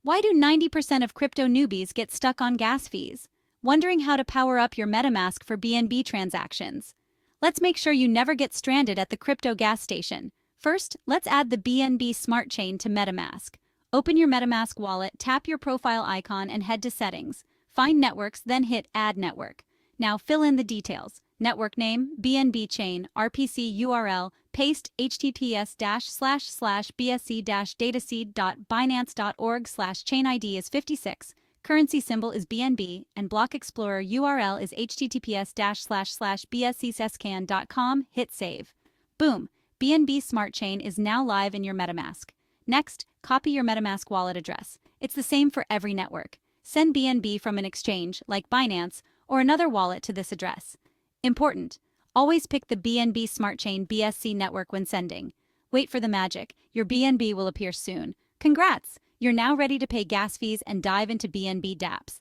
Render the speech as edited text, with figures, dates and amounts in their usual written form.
Why do 90% of crypto newbies get stuck on gas fees? Wondering how to power up your MetaMask for BNB transactions? Let's make sure you never get stranded at the crypto gas station. First, let's add the BNB Smart Chain to MetaMask. Open your MetaMask wallet, tap your profile icon, and head to Settings. Find Networks, then hit Add Network. Now fill in the details. Network name, BNB chain, RPC URL, paste https://bsc-dataseed.binance.org/chain ID is 56, currency symbol is BNB, and block explorer URL is https://bscscan.com, hit save. Boom, BNB Smart Chain is now live in your MetaMask. Next, copy your MetaMask wallet address. It's the same for every network. Send BNB from an exchange, like Binance, or another wallet to this address. Important: always pick the BNB Smart Chain BSC network when sending. Wait for the magic. Your BNB will appear soon. Congrats! You're now ready to pay gas fees and dive into BNB dApps.